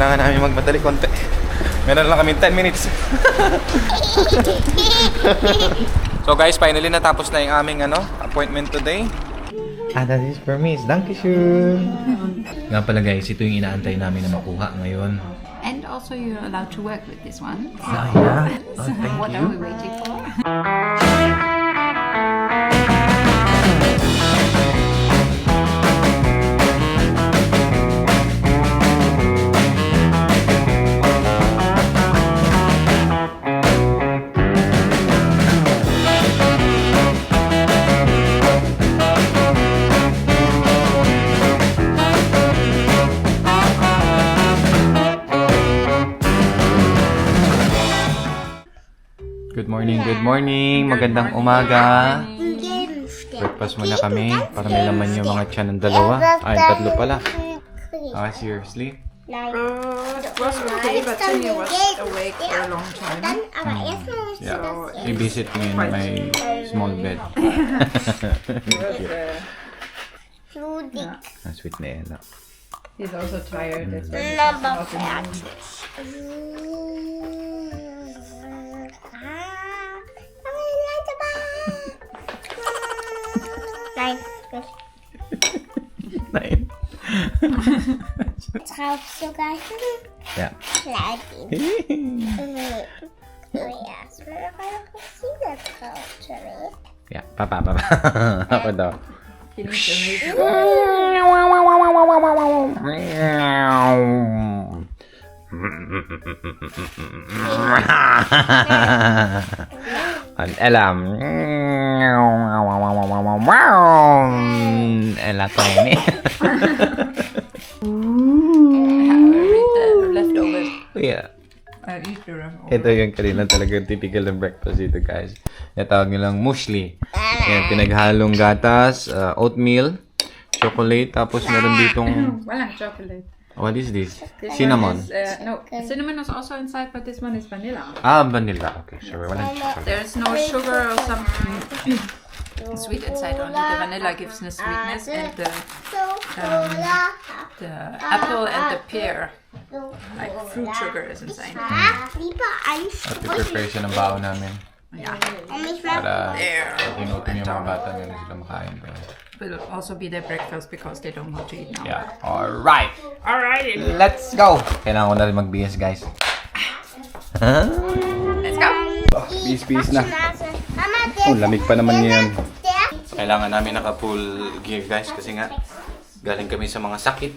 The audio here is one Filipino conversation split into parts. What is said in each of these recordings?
kailangan namin magmadali konti. Meron lang kami 10 minutes. So guys, finally natapos na yung aming appointment today. Ah, that is for Miss. Dankeschön. Nga pala guys, ito yung inaantay namin na makuha ngayon. And also you're allowed to work with this one. So, yeah? Oh, thank what you. are we waiting for? Good morning. Magandang umaga. Breakfast muna kami para may laman yung mga tiyan ng dalawa. Ay, tatlo pala. Ah, seriously? It was okay, but Timmy was awake for a long time. Yeah. I-visit me in my small bed. Ang sweet na yan. He's also tired. That's Nein. Drauf sogar Ja. Kleidchen. Erstmal noch eine Rosine drauf, Jimmy. Ja, Papa. Ako daw. He needs a new An alam. Ela to ini. read the leftovers. Yeah. Eat the leftovers. Ito yung kanina talagang typical ng breakfast dito guys. Natawag nilang muesli. Yan, pinaghalong gatas, oatmeal, chocolate, tapos meron ditong, Walang chocolate. what is this? This Cinnamon. one is, no, cinnamon is also inside, but this one is vanilla. Ah, vanilla. Okay, sure. Walang chocolate. There's no sugar or something sweet inside. Only the vanilla gives the sweetness, and the apple and the pear, like fruit sugar, is inside. Lieber At i-prepare siya ng baon namin. Yeah, Para there. inutin yung mga bata nila sila makain. Will also be their breakfast because they don't want to eat now. Yeah. Alright. Alright, Let's go. Kailangan ko na rin mag-BS guys. let's go. Bis na. Oh, lamig pa naman yan. Kailangan namin naka-full gear guys kasi nga galing kami sa mga sakit.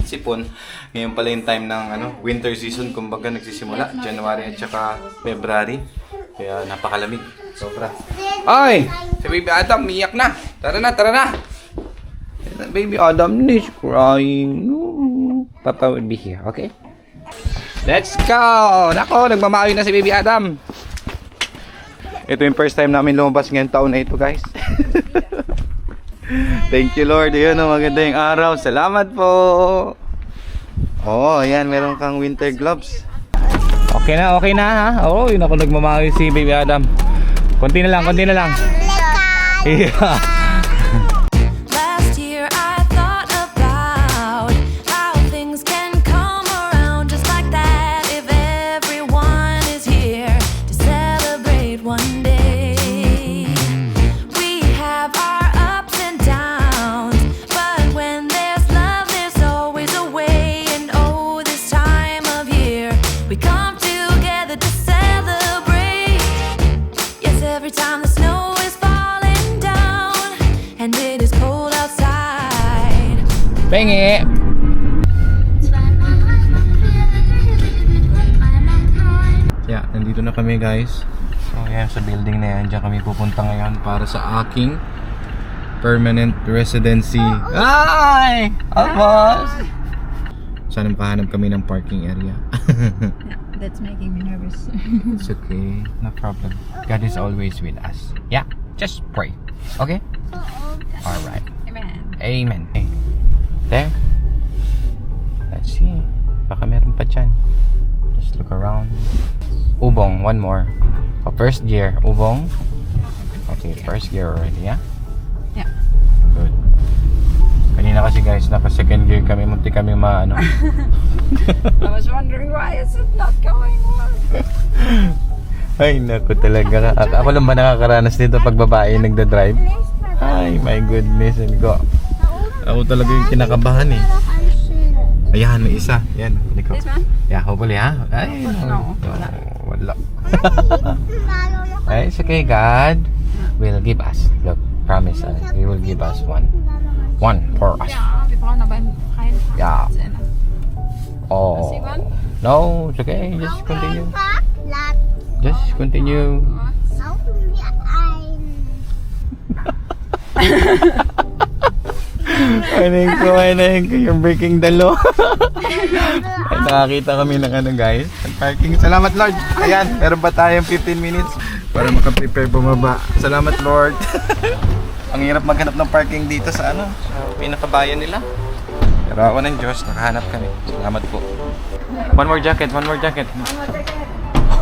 Sipon. Ngayon pala yung time ng winter season, kumbaga nagsisimula. January at saka February. Kaya napakalamig. Sobra. Ay! Si Baby Adam, miyak na. Tara na. Baby Adam is crying. Papa will be here, okay? Let's go! Nako, nagmamayo na si Baby Adam. Ito yung first time namin lumabas ngayong taon na ito, guys. Thank you, Lord. Ayun, maganda yung araw. Salamat po. Oh, ayan, meron kang winter gloves. Okay na ha? Oh, yun ako nagmamayo si Baby Adam. Konti na lang. Yeah. Last year I thought about how things can come around just like that if everyone is here to celebrate one day. We have our ups and downs, but when there's love there's always a way. And oh, this time of year we come together to celebrate. Yes, every time the snow is falling down and it is cold outside. Pengi! Yeah, nandito na kami guys. So yan, sa building na yan. Diyan kami pupunta ngayon para sa aking permanent residency. Ay! Almost! Sana makahanap kami ng parking area. That's making me nervous. It's okay. No problem. God is always with us. Yeah, just pray. Okay? Alright. Amen. Amen. There. Let's see. Baka meron pa dyan. Just look around. Ubong, one more. Oh, first gear, ubong. Okay, first gear already, yeah? Yeah. Good. Kanina kasi kasi guys, naka second gear kami, munti kami maano. I was wondering why is it not going well. Ay naku talaga. Ako lang ba nakakaranas dito pag babae nagda-drive? Ay my goodness. Ako talaga yung kinakabahan eh. Ayan, may isa. Yan, Nico. This one? Yeah, hopefully ha. Ay, No, wala. Ay, it's okay. God will give us. Look, promise us. He will give us one. One for us. Ja, wir brauchen aber keinen. Ja. Oh. See one? No, it's okay. Just continue. Just continue. Ay, nahing ko yung breaking the law. Ay, nakakita kami ng ano guys. Ang parking. Salamat Lord. Ayan, meron pa tayong 15 minutes para makaprepare bumaba. Salamat Lord. Ang hirap maghanap ng parking dito sa ano, sa pinakabayan nila. Pero ako ng Diyos, nakahanap kami. Salamat po. One more jacket.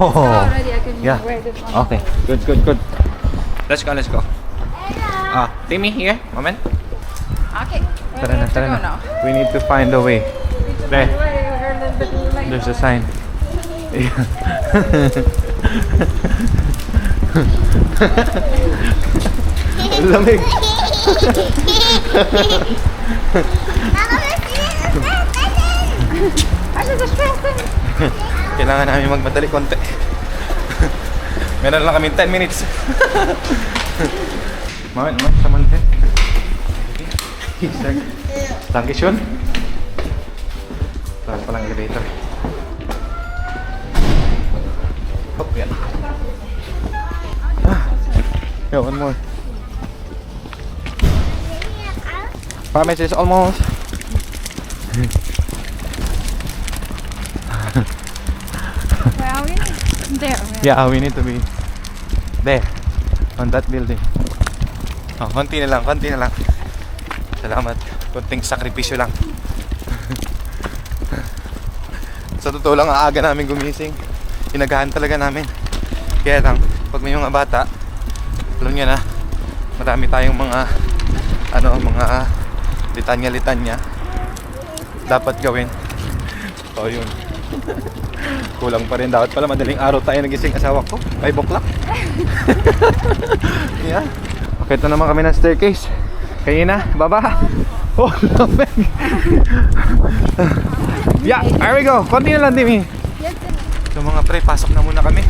Oh, Already I can yeah. wear this one. Okay, good. Let's go. Timmy, here, moment. Okay. Tara na. Now. We need to find a way. There, We're a little bit late. there's a sign. Lamig. Kailangan namin magmadali konti. Meron lang kami 10 minutes. Moment, saman din. Dankeschön. Saan palang elevator. Hop, yan. Yeah, one more. Promise is almost. Where are we? There. Yeah, we need to be there on that building. Oh, konti na lang. Salamat. Konting sakripisyo lang. Sa totoo lang, ang aga namin gumising. Inagahan talaga namin. Kaya lang, pag may mga bata, alam nyo na, marami tayong mga litanya dapat gawin. So yun. Kulang pa rin. Dapat pala madaling araw tayo nagising asawa ko. 5 o'clock. Yeah. Akit na naman kami ng staircase. Kanina, baba. Oh, lamig. Yeah, there we go. Konti na lang, Timmy. So mga pre, pasok na muna kami.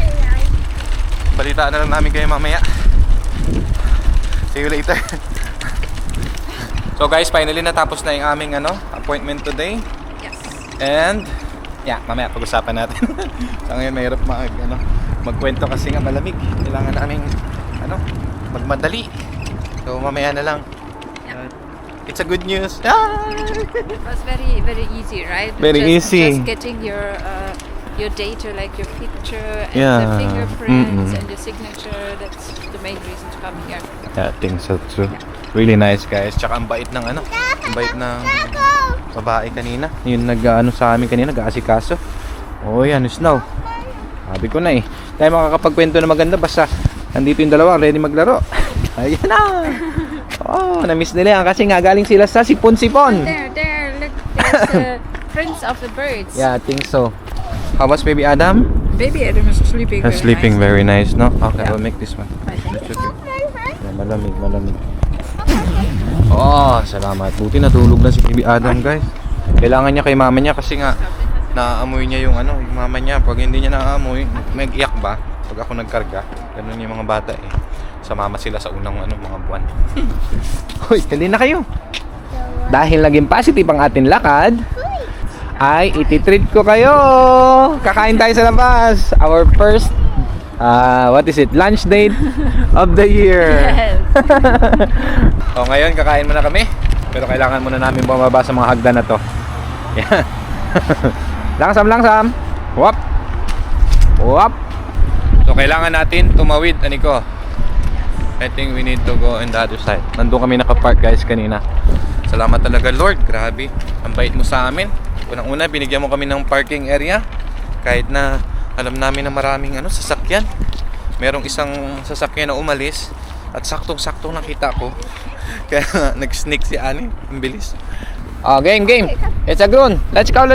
Balitaan na lang namin kayo mamaya. See you later. So guys, finally natapos na yung aming appointment today. Yes. And yeah, mamaya pag-usapan natin. So ngayon mahirap magkwento kasi nga malamig. Kailangan naming magmadali. So mamaya na lang. It's a good news. It was very, very easy, right? Very easy. Just getting your data, like your picture and Yeah. the fingerprints and your signature. That's the main reason to come here. Yeah, I think so too. Really nice guys. Tsaka ang bait ng ang bait ng babae kanina. Yung sa amin kanina, nag-aasikaso. Oh, yan, snow. Sabi ko na eh. Tayo makakapagkwento na maganda basta nandito yung dalawa ready maglaro. Ayan na. Oh, na-miss nila yan kasi nga galing sila sa sipon-sipon. There, look, there's prints of the birds. Yeah, I think so. How was baby Adam? Baby Adam is sleeping. Sleeping very nice, no? Okay, Yeah. we'll make this one. I think. It's okay. Yeah, malamig. Oh, salamat. Buti natulog na si baby Adam, guys. Kailangan niya kay mama niya kasi nga naaamoy niya yung mama niya. Pag hindi niya naaamoy, mag-iyak ba? Pag ako nagkarga, ganun yung mga bata eh. Sama sila sa unang mga buwan. Hoy, kali na kayo. Dahil naging positive ang ating lakad, ay ititreat ko kayo. Kakain tayo sa labas. Our first lunch date of the year. Yes. So ngayon kakain muna kami. Pero kailangan muna namin bumaba sa mga hagdan na to. Yan. Langsam. Wap. So kailangan natin tumawid, Aniko. I think we need to go on the other side. Nandun kami nakapark guys kanina. Salamat talaga Lord. Grabe. Ang bait mo sa amin. Unang-una binigyan mo kami ng parking area. Kahit na alam namin na maraming sasakyan. Merong isang sasakyan na umalis. At saktong-saktong nakita ko. Kaya nag-sneak si Ani. Ang bilis. Oh, game. It's a groon. Let's go.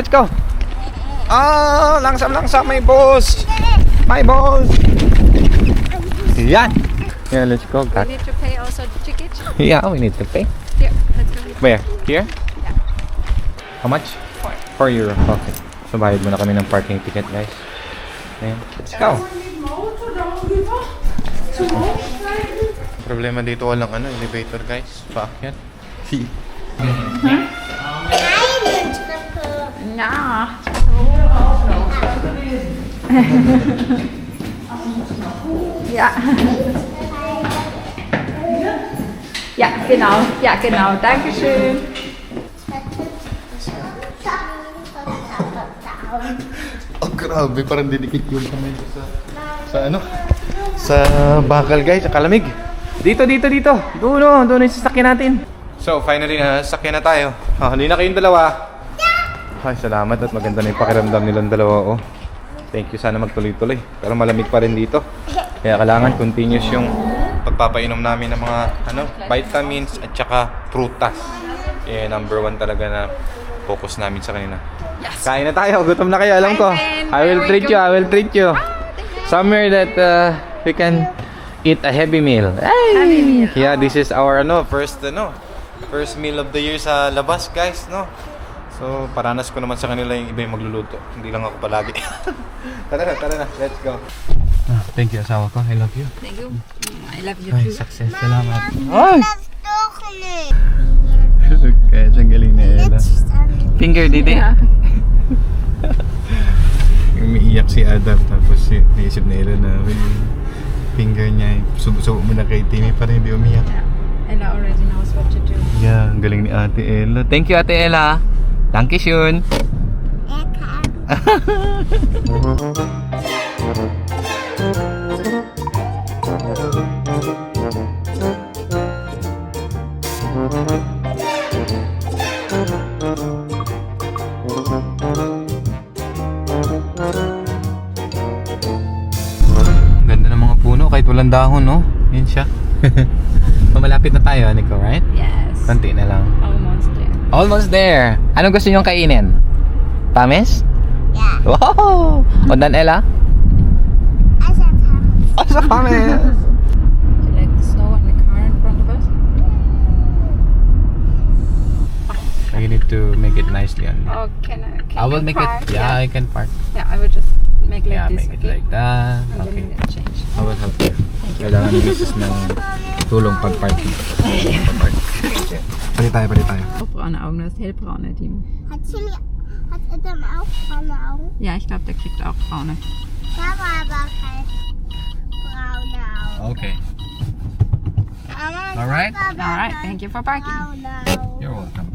Langsam. My boss. Yan. Yeah, let's go. We need to pay also the ticket. Yeah, we need to pay. Here, let's go. Where? Here? How much? €4. Okay. So, bayad muna kami ng parking ticket, guys. Ayan. Let's go. Problema dito, walang elevator, guys. Paakyat. Ja. Ja. Ja, genau. Dankeschön. Oh, grabe. Parang dinikit yung kamay ko sa bakal, guys. Sa kalamig. Dito. Doon yung sasakyan natin. So, finally, sasakyan na tayo. Hindi na kayong dalawa. Ay, salamat at maganda na yung pakiramdam nilang dalawa. Oh. Thank you. Sana magtuloy-tuloy. Pero malamig pa rin dito. Kaya kailangan continuous yung pagpapainom namin ng mga vitamins at saka prutas. Kaya number 1 talaga na focus namin sa kanina. Yes. Kain na tayo. Gutom na kayo. Alam ko. I will treat you. Somewhere that we can eat a heavy meal. Heavy meal. Yeah, this is our first meal of the year sa labas, guys, no? So, paranas ko naman sa kanila yung iba yung magluluto. Hindi lang ako palagi. Tara na. Let's go. Thank you, asawa ko. I love you. Thank you. I love you Ay, too. success. Salamat. Let's talk now. Look, guys, ang galing na Ella. Finger, didi. Ja. Umiiyak si Adam, tapos naisip na Ella na yung finger niya. Subo mo na kay Timmy para hindi umiyak. Ella already knows what to do. Yeah, ang galing ni Ate Ella. Thank you, Ate Ella. Dankeschön. Ganda ng mga puno kahit walang dahon, no? Yan siya. Malapit na tayo, Nico, right? Yes. Konti na lang. Almost there. Almost there. Anong gusto niyong kainin? Pamis? Yeah. Wow! O dan Ella? I said Thomas. Asa pamis? Do you like the snow on the car in front of us? You need to make it nicely on Oh, can I will make park? it. Yeah, I can park. Yeah, I will just make like Yeah, this. make it Okay? like that. And Okay. then we'll change. I will help you. Kailangan ni Mrs. ng tulong pag-parking. Pali tayo. Auch braune Augen, das ist hellbraune, Timo. Hat Adam auch braune Augen? Ja, ich glaube, der kriegt auch braune. Da war aber kein braune Augen. Okay. Mama, Alright. Alright, thank you for parking. braune Augen. You're welcome.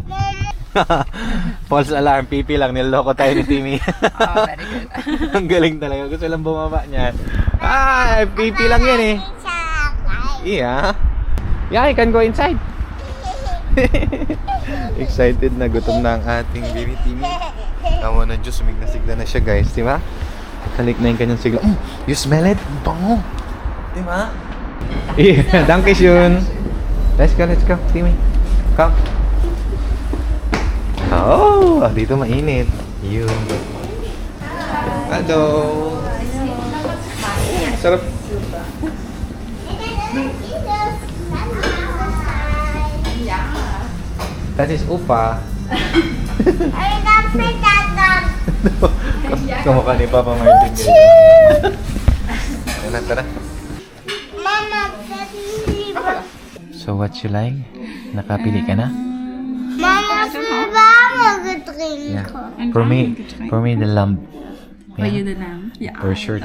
False alarm. Pipi lang. Niloloko tayo ni Timmy. Oh, very good. Ang galing talaga. Gusto lang bumaba niyan. Pipi lang yan eh. Yeah. Yeah, I can go inside. Excited na, gutom na ang ating baby Timmy. Tawa na Diyos, sumigna-sigla na siya, guys, di ba? Halik na yung kanyang sigla. You smell it? Bango. Di ba? Yeah, dankeschön. Let's go, Timmy. Come. Oh, dito mainit. Yun. Hello. Sarap. That is upa. Kamukha ni Papa Martin. Tara. Mama, So what you like? Nakapili ka na? Mama, warme Getränke. Yeah. For me the lamb. For Yeah. you the lamb. Yeah. For sure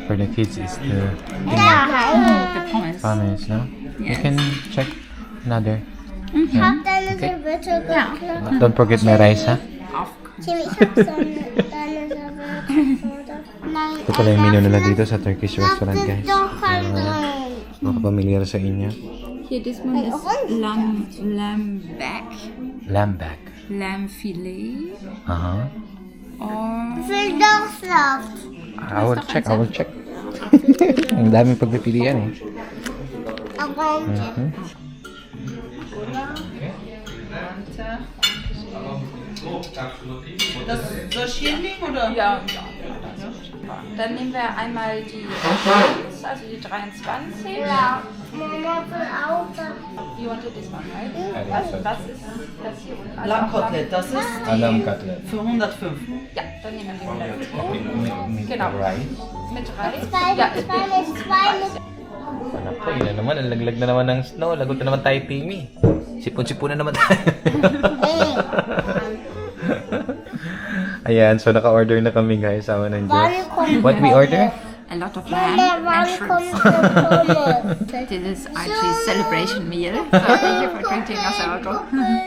for the kids is the The pommes. farmers, no? You Yes. can check another. Hab deine Okay. Serviette geklaut. Don't forget my rice, ha? Auf. Timmy, ich hab deine Serviette. Nein, Ito pala yung menu nila dito sa Turkish das restaurant, ist guys. doch kein Drink. Makapamilyar sa inyo. Hier, this one is lamb back, Lamb back. lamb filet, Aha. or Will doch Saft. I will check. Ang daming pagpipilian eh. Aber Danke. Das soll ich hier liegen oder? Ja. Dann nehmen wir einmal die 1, also die 23. Ja, Mama will auch das. You wanted this one, right? Ja, Was das ist das hier unten? Lammkotelett, das ist Alarmkotelett. die für 105. Ja, dann nehmen wir die 100. Genau. Rice. Mit Reis? Zwei Ja, mit zwei mit. Anak ko, yun na naman. Ang laglag na naman ng snow. Lagot na naman tayo, Timmy. Sipon-sipon na naman tayo. Ayan, so naka-order na kami guys. Sama ng Diyos. What we order? a lot of lamb and shrimps. This is actually celebration meal. So thank you for drinking us alcohol.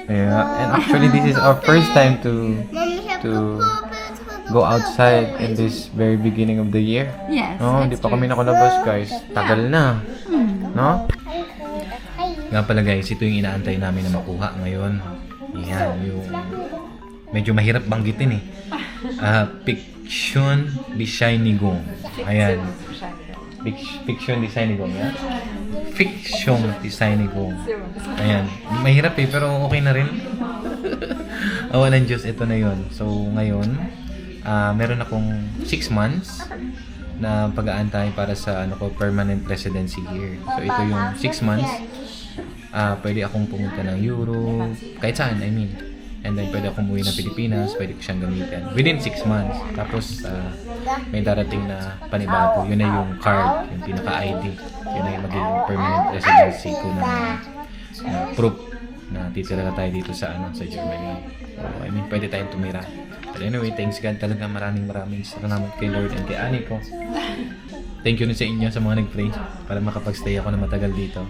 Yeah, and actually this is our first time to go outside in this very beginning of the year. Yes. No, hindi pa kami nakalabas guys. Tagal na. No? Nga pala guys, ito yung inaantay namin na makuha ngayon. Yan, yung medyo mahirap banggitin eh. Fiction Design Nigong. Ayan. Fiction Design Nigong, yan? Fiction Design Nigong. Ayan. Mahirap eh, pero okay na rin. Awa ng Diyos, ito na yon. So, ngayon, meron akong 6 months na pag-aantay para sa permanent residency here. So, ito yung 6 months. Pwede akong pumunta ng Europe, kahit saan, I mean. And then, pwede akong umuwi ng Pilipinas, pwede ko siyang gamitin. Within 6 months. Tapos, may darating na panibago. Yun na yung card, yung pinaka-ID. Yun na yung magiging permanent residency ko na proof na titira na tayo dito sa Germany. So, I mean, pwede tayong tumira. But anyway, thanks God talaga. Maraming salamat kay Lord and kay Ani ko. Thank you na sa inyo sa mga nag-pray para makapag-stay ako na matagal dito.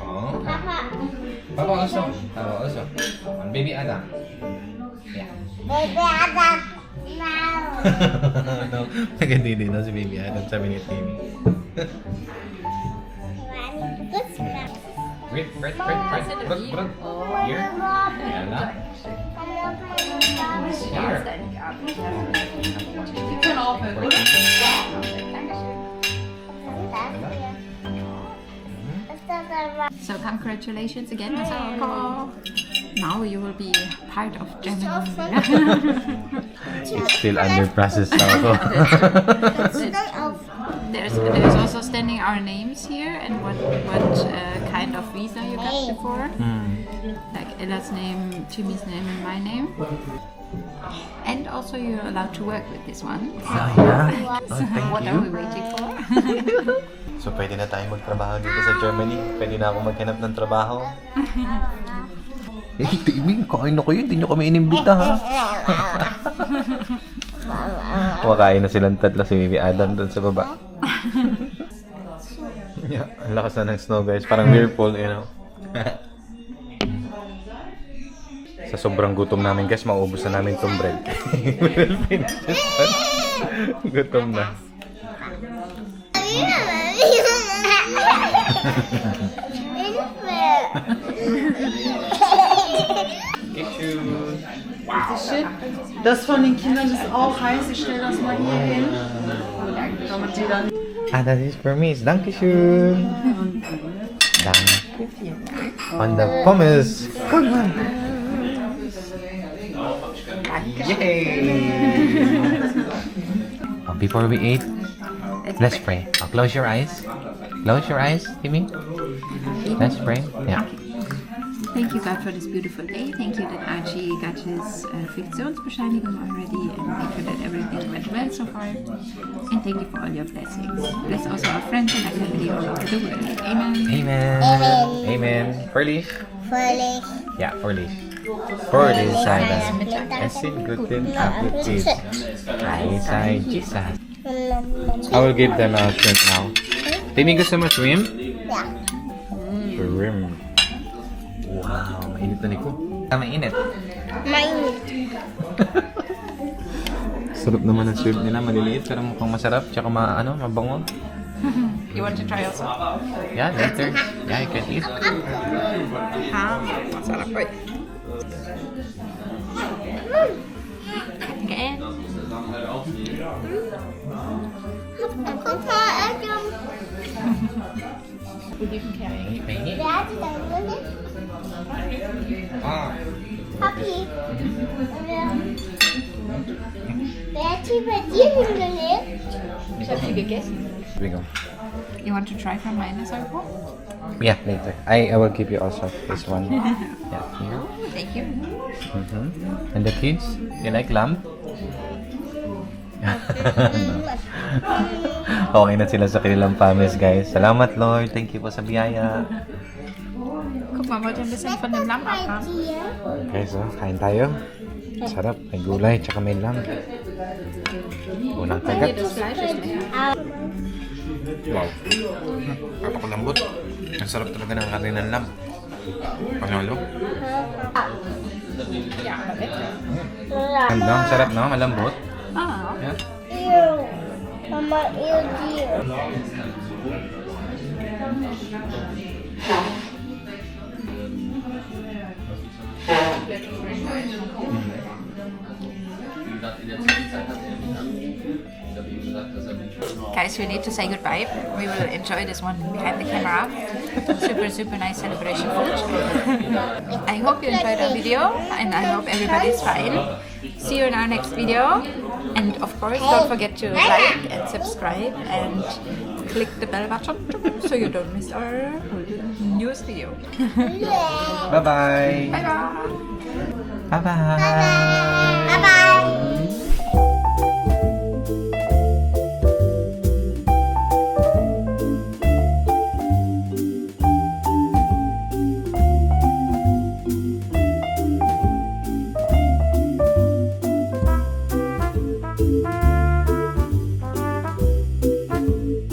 Oh. Papa also. Papa also. Baby Adam. Yeah. Baby Adam. No. No. Maganda din si Baby Adam. Sabi ni Timmy. Wait. Brad. Here. Yan na. Here. You can open, oder? So congratulations again, Masako. Now you will be part of Germany. It's still under process ako. There's also standing our names here and what kind of visa you got before. Like Ella's name, Timmy's name, and my name. And also you're allowed to work with this one. So, yeah? so what are we waiting for? So, pwede na tayong magtrabaho dito sa Germany. Pwede na ako maghanap ng trabaho. Timmy, kain na kayo. Hindi nyo kami inimbita, ha? Kumakain na silang tatlo si Baby Adam doon sa baba. Yeah, ang lakas na ng snow, guys. Parang whirlpool, you know. Sa sobrang gutom namin, guys, maubos na namin itong bread. Gutom na. Das von den Kindern ist auch heiß. Ich stelle das mal hier hin. Damit die dann. Das ist für mich. Dankeschön. Danke. Und der Pommes. Guck mal. Yay! Before we eat, let's pray. Close your eyes. Close your eyes, Timmy. Let's pray. Yeah. Thank you, God, for this beautiful day. Thank you that Archie got his Fiktionsbescheinigung already, and thank you that everything went well so far. And thank you for all your blessings. Bless also our friends and our family all over the world. Amen. Amen. Amen. Fröhlich? Fröhlich. Ja, fröhlich. Fröhlich sei das. Es sind guten Appetit. Frei sei Jesus. I will give them a shrimp now. Timmy, gusto mo shrimp? Yeah. Shrimp. Wow, mainit na niko. Mainit. Mainit. Sarap naman ang shrimp nila, maliliit pero mukhang masarap tsaka mabango. You want to try also? Yeah, later. Yeah, you can eat. Masarap po. Again. Papa, Olivenkerne. Wer hat die dann drin? Papi. Wer hat die bei dir hingelegt? Ich habe sie gegessen. Here we go. You want to try from my inner circle? Yeah, later. I will give you also this one. Yeah. Oh, thank you. And the kids, you like lamb? Okay na sila sa kanilang families, guys. Salamat, Lord. Thank you po sa biyaya. Guck mal, wollt ihr ein bisschen von dem Lamm Bei abhaben? dir? Okay, so, kain tayo. Sarap. May gulay, tsaka may lamb. Unang Hier, kagat. das Fleisch ist lecker. Wow. Napakalambot. Ang sarap talaga ng kari ng lamb. Panalo. Ja, aber lecker. Ganda, ang sarap, no? Malambot. Ah, Yeah. Ew. Mama, ew, dear. guys, we need to say goodbye. We will enjoy this one behind the camera. Super nice celebration food. I hope you enjoyed our video and I hope everybody's fine. See you in our next video. And of course, don't forget to like and subscribe and click the bell button so you don't miss our newest video. Bye-bye. Bye bye. Bye-bye. Bye-bye.